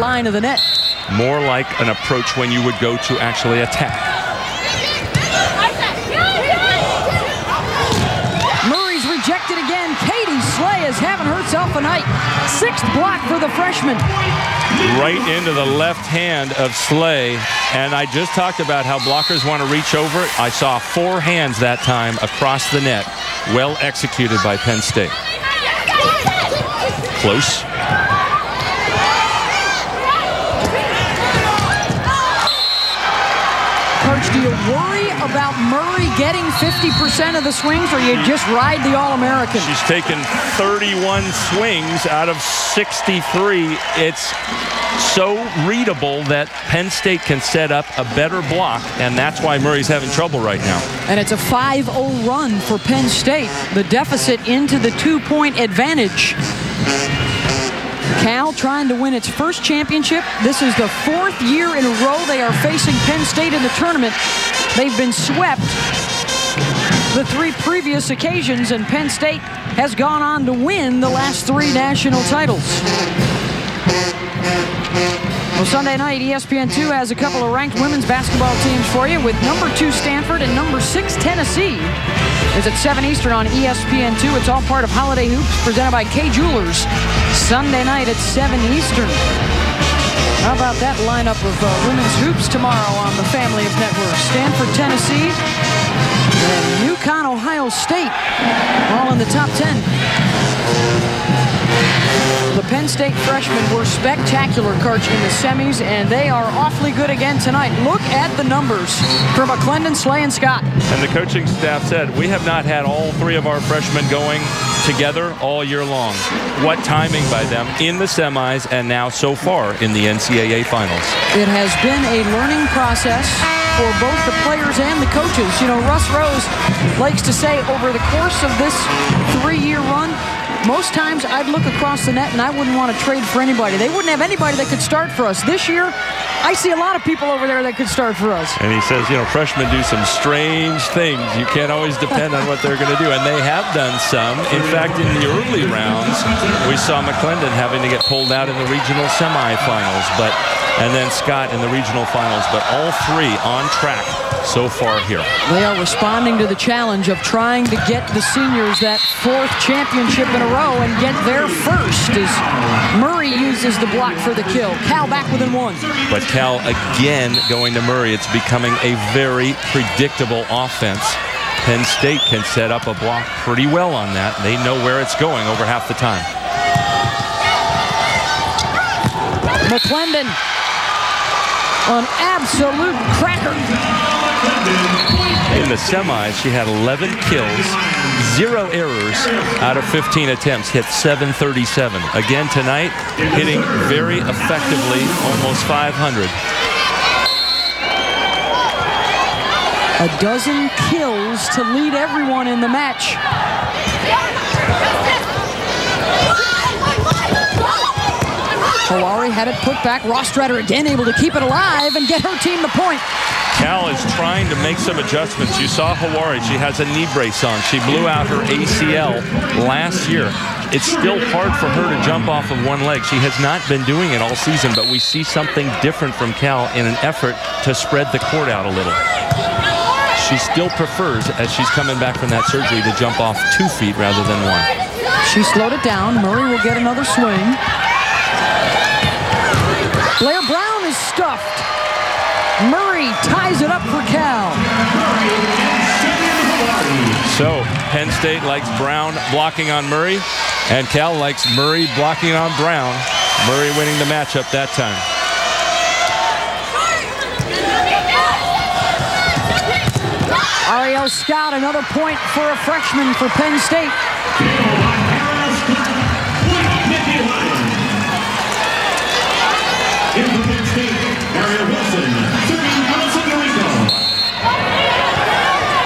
line of the net. More like an approach when you would go to actually attack. Murray's rejected again. Katie Slay is having herself a night. 6th block for the freshman. Right into the left hand of Slay. And I just talked about how blockers want to reach over it. I saw 4 hands that time across the net. Well executed by Penn State. Close. Coach, do you worry about Murray getting 50% of the swings, or you just ride the All-American? She's taken 31 swings out of 63. It's so readable that Penn State can set up a better block, and that's why Murray's having trouble right now. And it's a 5-0 run for Penn State. The deficit into the 2-point advantage. Cal trying to win its first championship. This is the 4th year in a row they are facing Penn State in the tournament. They've been swept the 3 previous occasions, and Penn State has gone on to win the last 3 national titles. Well, Sunday night, ESPN2 has a couple of ranked women's basketball teams for you, with number 2 Stanford and number 6 Tennessee. It's at 7 Eastern on ESPN2. It's all part of Holiday Hoops, presented by Kay Jewelers. Sunday night at 7 Eastern. How about that lineup of women's hoops tomorrow on the family of networks? Stanford, Tennessee, and UConn, Ohio State, all in the top 10. The Penn State freshmen were spectacular, Coach, in the semis, and they are awfully good again tonight. Look at the numbers for McClendon, Slay, and Scott. And the coaching staff said, we have not had all 3 of our freshmen going together all year long. What timing by them in the semis and now so far in the NCAA finals. It has been a learning process for both the players and the coaches. You know, Russ Rose likes to say over the course of this 3-year run, most times I'd look across the net and I wouldn't want to trade for anybody. They wouldn't have anybody that could start for us. This year, I see a lot of people over there that could start for us. And he says, you know, freshmen do some strange things. You can't always depend on what they're going to do. And they have done some. In fact, in the early rounds, we saw McClendon having to get pulled out in the regional semifinals. And then Scott in the regional finals. But all 3 on track so far here. They are responding to the challenge of trying to get the seniors that 4th championship in a row and get there first, as Murray uses the block for the kill. Cal back within 1. But Cal again going to Murray. It's becoming a very predictable offense. Penn State can set up a block pretty well on that. They know where it's going over half the time. McClendon, an absolute cracker. In the semis, she had 11 kills, 0 errors out of 15 attempts, hit 737. Again tonight, hitting very effectively, almost 500. A dozen kills to lead everyone in the match. Hawari had it put back. Rostrader again able to keep it alive and get her team the point. Cal is trying to make some adjustments. You saw Hawari. She has a knee brace on. She blew out her ACL last year. It's still hard for her to jump off of one leg. She has not been doing it all season, but we see something different from Cal in an effort to spread the court out a little. She still prefers, as she's coming back from that surgery, to jump off 2 feet rather than 1. She slowed it down. Murray will get another swing. Blair Brown is stuffed. Murray ties it up for Cal. So Penn State likes Brown blocking on Murray, and Cal likes Murray blocking on Brown. Murray winning the matchup that time. Ariel Scott, another point for a freshman for Penn State.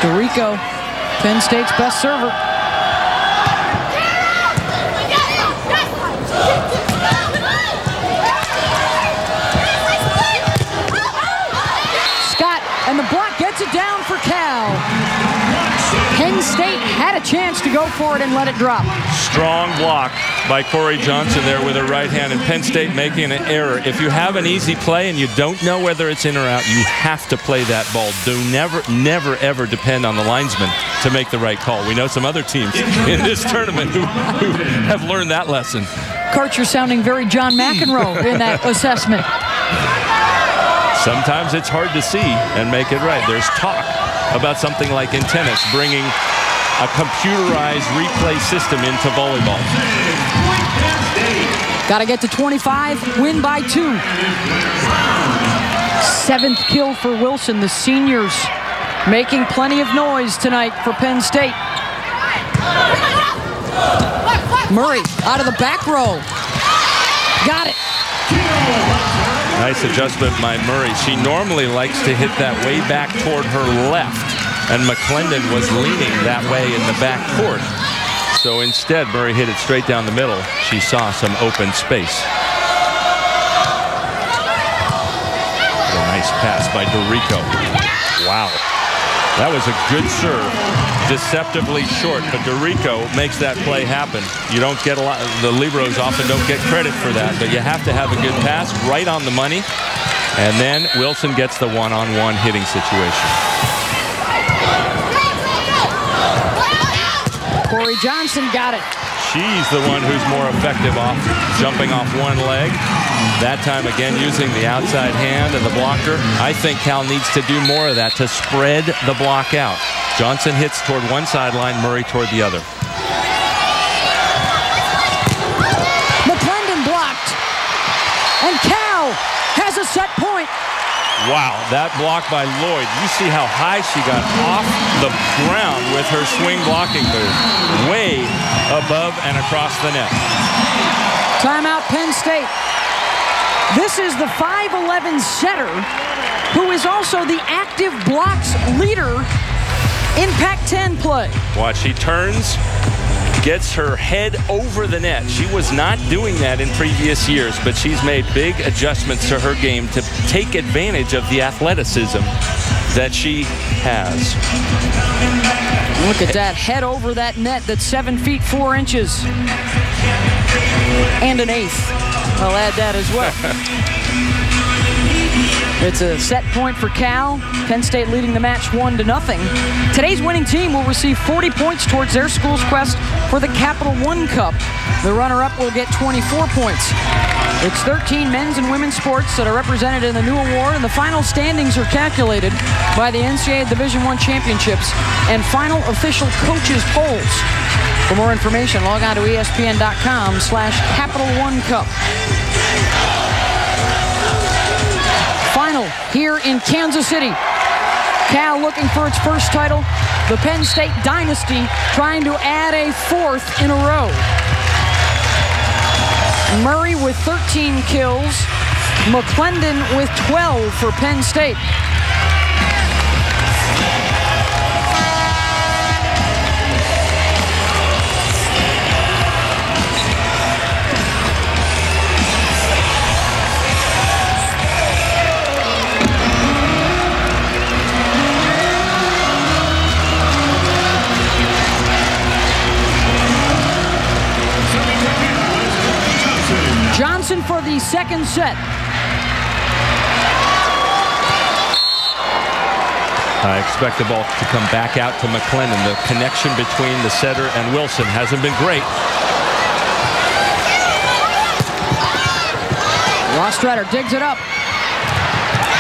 DeRico, Penn State's best server. Scott, and the block gets it down for Cal. Penn State had a chance to go for it and let it drop. Strong block by Corey Johnson there with her right hand, and Penn State making an error. If you have an easy play and you don't know whether it's in or out, you have to play that ball. Do never, ever depend on the linesman to make the right call. We know some other teams in this tournament who have learned that lesson. Karcher sounding very John McEnroe in that assessment. Sometimes it's hard to see and make it right. There's talk about something like in tennis, bringing a computerized replay system into volleyball. Got to get to 25, win by 2. 7th kill for Wilson. The seniors making plenty of noise tonight for Penn State. Murray out of the back row. Got it. Nice adjustment by Murray. She normally likes to hit that way back toward her left, and McClendon was leaning that way in the back court. So instead, Murray hit it straight down the middle. She saw some open space. A nice pass by Dorico. Wow. That was a good serve. Deceptively short, but Dorico makes that play happen. You don't get a lot, the liberos often don't get credit for that, but you have to have a good pass right on the money, and then Wilson gets the one-on-one hitting situation. Corey Johnson got it. She's the one who's more effective off jumping off one leg. That time again using the outside hand of the blocker. I think Cal needs to do more of that to spread the block out. Johnson hits toward one sideline, Murray toward the other. McClendon blocked. And Cal has a set point. Wow, that block by Lloyd. You see how high she got off the ground with her swing blocking move. Way above and across the net. Timeout, Penn State. This is the 5'11" setter who is also the active blocks leader in Pac-10 play. Watch, she turns, gets her head over the net. She was not doing that in previous years, but she's made big adjustments to her game to take advantage of the athleticism that she has. Look at that, head over that net that's 7 feet 4 inches. And an eighth. I'll add that as well. It's a set point for Cal. Penn State leading the match 1-0. Today's winning team will receive 40 points towards their school's quest for the Capital One Cup. The runner-up will get 24 points. It's 13 men's and women's sports that are represented in the new award, and the final standings are calculated by the NCAA Division I Championships and final official coaches polls. For more information, log on to ESPN.com/Capital One Cup. Final here in Kansas City. Cal looking for its first title. The Penn State dynasty trying to add a 4th in a row. Murray with 13 kills. McClendon with 12 for Penn State. Johnson for the second set. I expect the ball to come back out to McClendon. The connection between the setter and Wilson hasn't been great. Rostratter digs it up.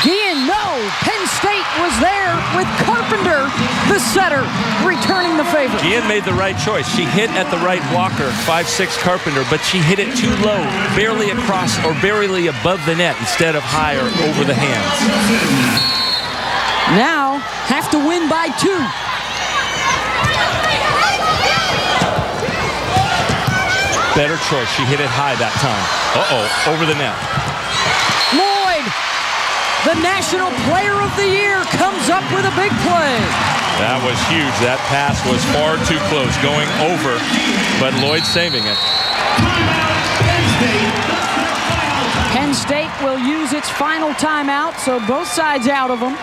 Guillen, no! Penn State was there with Carpenter, the setter, returning the favor. Guillen made the right choice. She hit at the right blocker, 5'6" Carpenter, but she hit it too low, barely across or barely above the net instead of higher over the hands. Now, have to win by 2. Better choice. She hit it high that time. Uh-oh, over the net. Lloyd, the National Player of the Year, comes up with a big play. That was huge. That pass was far too close, going over, but Lloyd saving it. Penn State will use its final timeout, so both sides out of them.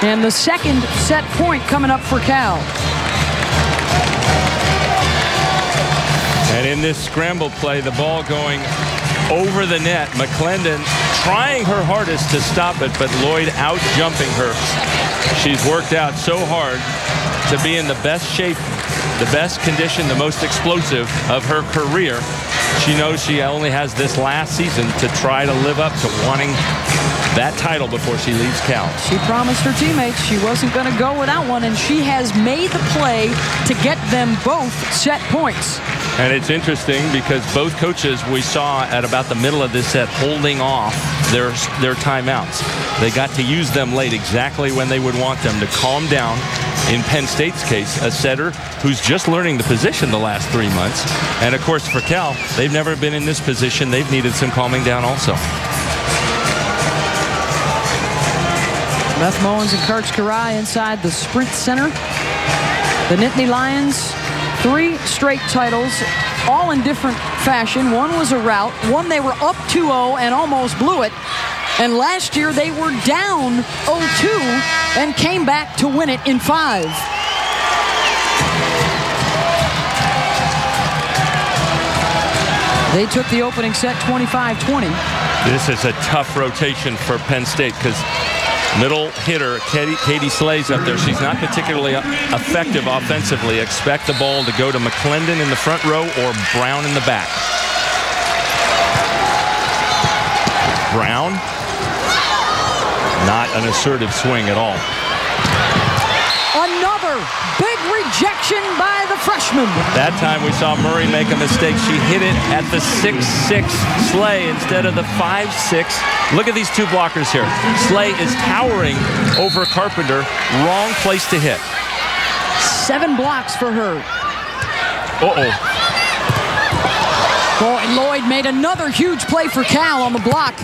And the second set point coming up for Cal. And in this scramble play, the ball going over the net. McClendon trying her hardest to stop it, but Lloyd out jumping her. She's worked out so hard to be in the best shape, the best condition, the most explosive of her career. She knows she only has this last season to try to live up to wanting that title before she leaves Cal. She promised her teammates she wasn't going to go without one, and she has made the play to get them both set points. And it's interesting because both coaches we saw at about the middle of this set holding off their timeouts. They got to use them late exactly when they would want them to calm down. In Penn State's case, a setter who's just learning the position the last 3 months. And, of course, for Cal, they've never been in this position. They've needed some calming down also. Beth Mowins and Karch Karai inside the Sprint Center. The Nittany Lions, 3 straight titles, all in different fashion. One was a rout. One they were up 2-0 and almost blew it. And last year they were down 0-2 and came back to win it in 5. They took the opening set 25-20. This is a tough rotation for Penn State because middle hitter Katie Slay's up there. She's not particularly effective offensively. Expect the ball to go to McClendon in the front row or Brown in the back. Brown. Not an assertive swing at all. Another big rejection by the freshman. That time we saw Murray make a mistake. She hit it at the 6-6 Slay instead of the 5-6. Look at these 2 blockers here. Slay is towering over Carpenter. Wrong place to hit. 7 blocks for her. Uh-oh. Boy, Lloyd made another huge play for Cal on the block.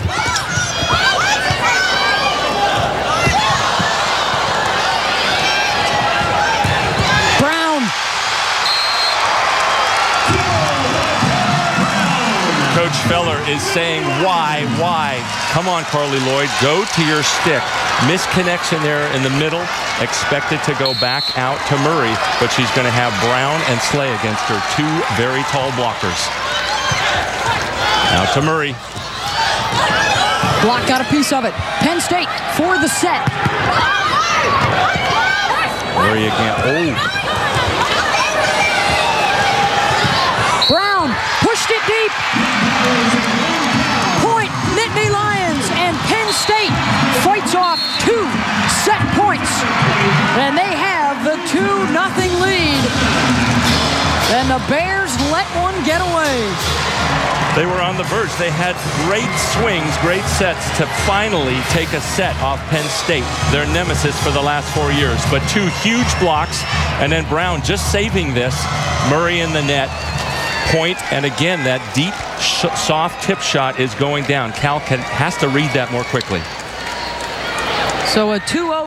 Coach Feller is saying, why? Come on, Carly Lloyd, go to your stick. Misconnection there in the middle. Expected to go back out to Murray, but she's going to have Brown and Slay against her, 2 very tall blockers. Out to Murray. Block got a piece of it. Penn State for the set. Murray again. Oh. Brown pushed it deep. Point, Nittany Lions, and Penn State fights off 2 set points. And they have the 2-0 lead. And the Bears let one get away. They were on the verge. They had great swings, great sets to finally take a set off Penn State, their nemesis for the last 4 years. But 2 huge blocks, and then Brown just saving this. Murray in the net. Point, and again, that deep, soft tip shot is going down. Cal has to read that more quickly. So a 2-0